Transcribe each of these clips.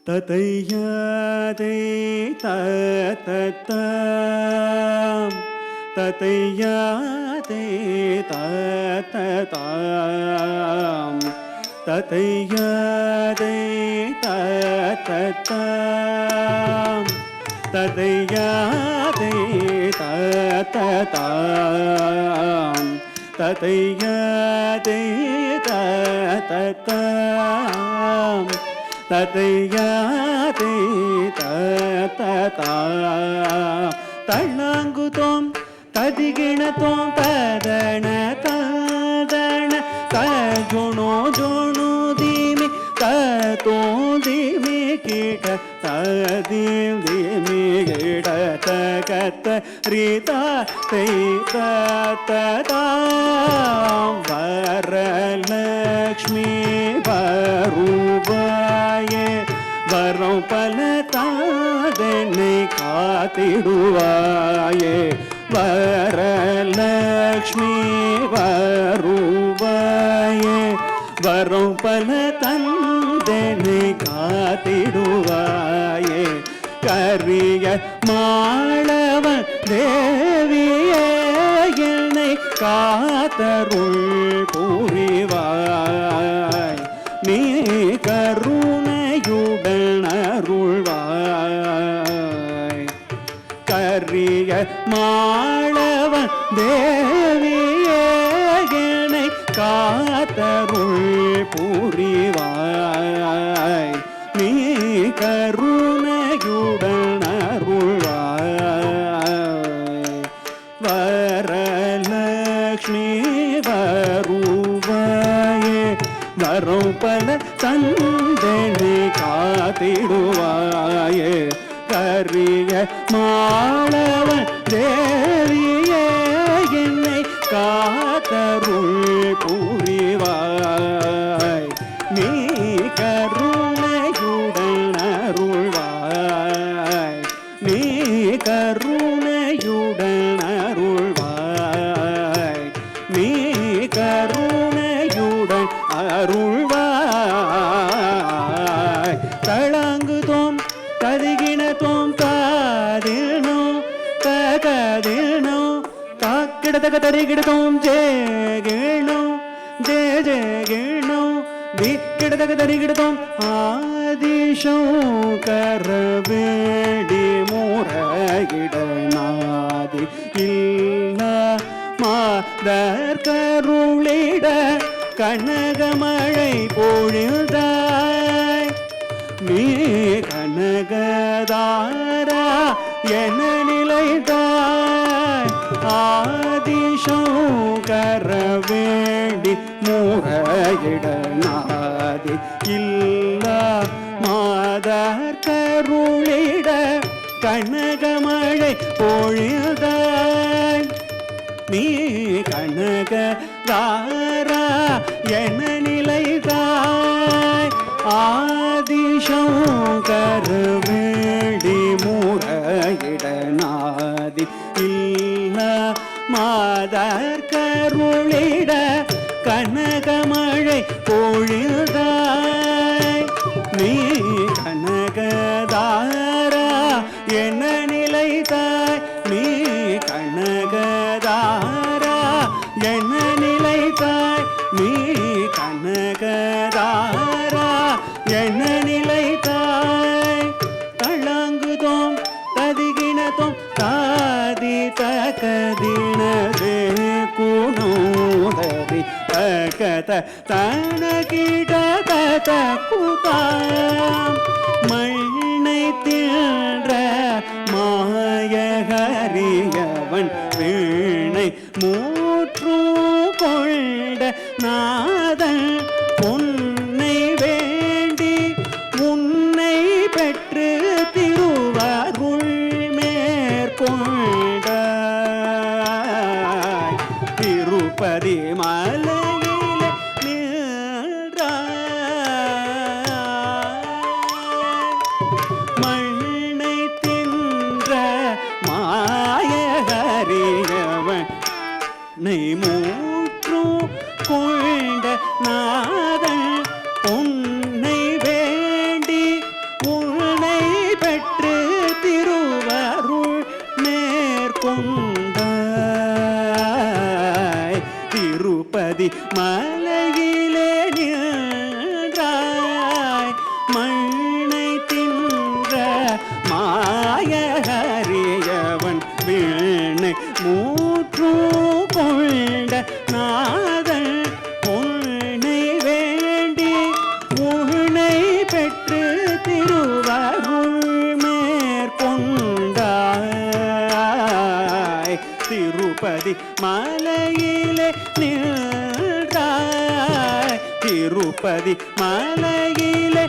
ததையாதே தததாம் ததையாதே தததாம் ததையாதே தததாம் ததையாதே தததாம் ததையாதே தததாம் ததையாதே தததாம் தள்ளாங்குதோம் ததிகிணத்தோம் ததன ததன தஜுணோ ஜுணு தீமி தத்தோம் தீமி கீட ததீம் தீமி கீட தகத்த ரீதா தை தததாம் வரலக்ஷ்மி வருவாயே வரம் பல தாதனை காத்திடுவாயே வரலக்ஷ்மி வருவாயே வரம் பல தந்தனை காத்திடுவாயே கரிய மாளவன் தேவியே என்னை காத்தருள் புரிவாய் நீ கருணையுடன் அருள்வாய் கரிய மாளவன் தேவியே என்னை காத்தருள் புரிவாய் நீ கருணையுடன் அருள்வாய் வரலக்ஷ்மி வருவாயே வரம் பல தந்தனை காத்திடுவாயே கரிய மாளவன் தேவியே என்னை காத்தருள் புரிவாய் நீ கருணையுடன் அருள்வாய் நீ கருணையுடன் அருள்வாய் நீ கருணையுடன் அருள்வாய் தளாங்குதோம் ததிகிணத்தோம் தாதில்னோ தகதில்னோ தாக்கிடதக தரிகிடத்தோம் ஜேகிணோ ஜே ஜேகிணோ திக்கிடதக தரிகிடத்தோம் ஆதிசங்கர வேடி முறையிடநாதி இல்ல மாதர் கருளிட கனகமழை பொழிதாய் நீ கனகதாரா என நிலைதாய் ஆதிசங்கர வேண்டி முறையிடநாதி இல்ல மாதர் கருளிட கனகமழை பொழிதாய் நீ கனகதாரா என நிலைதாய் ஆதிசங்கர வேண்டி முறையிடநாதி இல்ல மாதர் கருளிட கனகமழை பொழிதாய் நீ கனகதாரா என நிலைதாய் நீ கனகதாரா என நிலைதாய் நீ கனகதாரா என நிலைதாய் தளாங்குதோம் ததிகிணத்தோம் தாதி தகதிணதே குணோதரி தகத தனகிட தத குதாம் மண்ணை தின்ற மாயகரியவன் வீணை மூற்று கொண்ட நாதன் பொன்னை வேண்டி உன்னை பெற்று திருவருள் மேற்கொண்ட திருப்பதி மலையிலே நின்றாய் மண்ணை தின்ற மாயகரியவன் நெய் மூற்று கொண்ட நாதன் பொன்னை வேண்டி உன் திருப்பதி மலையிலே நின்றாய் மண்ணை தின்ற மாயகரியவன் வீணை மூற்று கொண்ட நாதன் பொன்னை வேண்டி உன்னை பெற்று திருவருள் மேற்கொண்டாய் திருப்பதி மலையிலே நின்றாய் திருப்பதி மலையிலே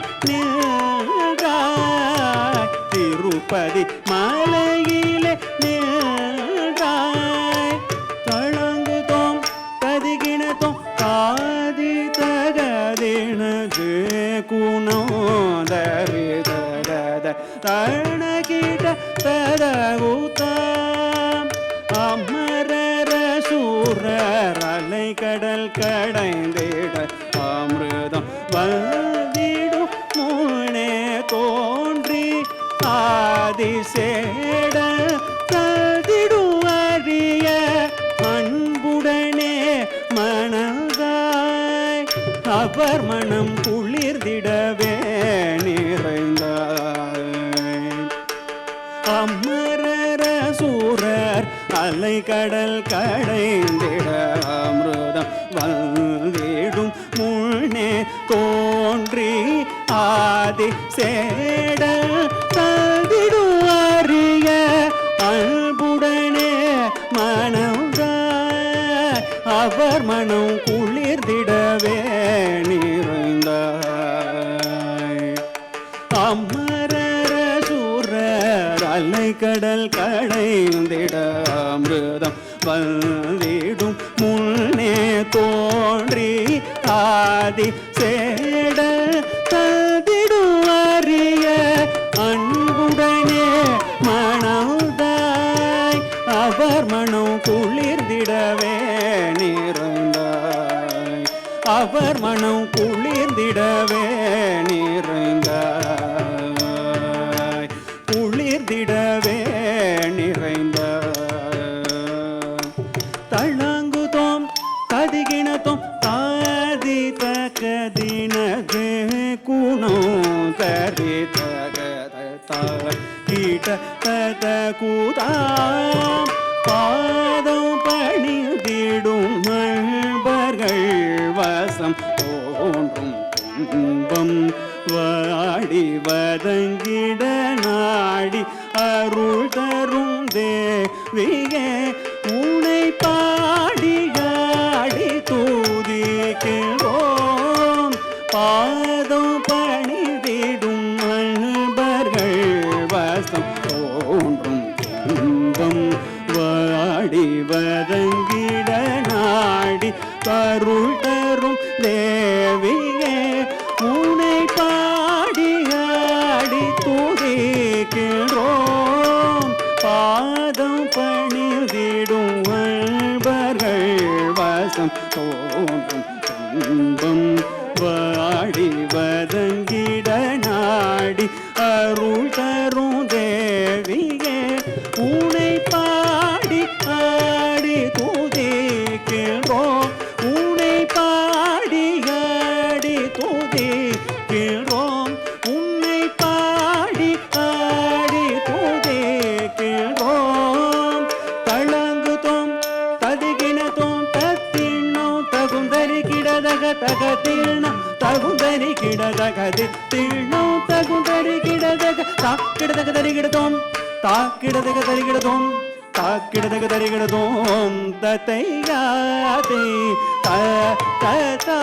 நின்றாய் திருப்பதி மலையிலே நின்றாய் தளங்குதோம் கதிகினதோம் காதி தகதினது குணோதரி தகத தணகிட ததகுதாம் அமரர சூரர் அலை கடல் கடைந்திட அமிர்தம் வந்திடும் முனே தோன்றி ஆதிசேட கதிடும் அறிய அன்புடனே மணந்தாய் அவர் மனம் குளிர்ந்திடவே நிறைந்தாய் அமரர சூரர் அலை கடல் கடைந்திட அமிர்தம் வந்திடும் முன்னே தோன்றி ஆதி சேட தந்திடும் அறிய அன்புடனே மணந்தாய் அவர் மனம் குளிர்ந்திடவே நிறைந்தாய் அமரர சூரர் அலை கடல் கடைந்திட அமிர்தம் வந்திடும் முன்னே தோன்றி ஆதி சேட தந்திடும் அறிய அன்புடனே மணந்தாய் அவர் மனம் குளிர்ந்திடவே நிறைந்தாய் அவர் மனம் குளிர்ந்திடவே நிறைந்தாய் குளிர்ந்திடவே நிறைந்தாய் தளங்குதோம் கதிகினதோம் காதி தகதினது குணோ தரி தகத கீட்ட ததகுதாம் பாதம் பணிந்திடும் நண்பர்கள் வசம் தோன்றும் துன்பம் வாடி வதங்கிட நாடி அருள் தரும் தேவியே உனை பாடியாடி தூதிக்கிறோம் பாதம் பணிந்திடும் நண்பர்கள் வசம் தோன்றும் துன்பம் வாடி வதங்கிட நாடி அருள் தரும் தேவியே உனை பாடியாடி துதிக்கிறோம் பாதம் பணிந்திடும் அன்பர்கள் வசம் தோன்றும் துன்பம் வாடி வதங்கிட நாடி அருள் தரும் தேவியே உனை பாடி ஆடி துதிக்கிறோம் உனை பாடி ஆடி துதிக்கிறோம் உன்னை பாடி ஆடி துதிக்கிறோம் தளங்குதோம் ததிகினதோம் தத்திண்ணோம் தகுந்தரி கிடதக தகத்திண்ணம் தகுந்தரி கிடதகதி திண்ணோம் தகுந்தரி கிடதக தாக்கிடதக தரிகிடதோம் தாக்கிடதக தரிகிடதோம் தாக்கிடதக தரிகிடதோம் தத்தையாதே ததா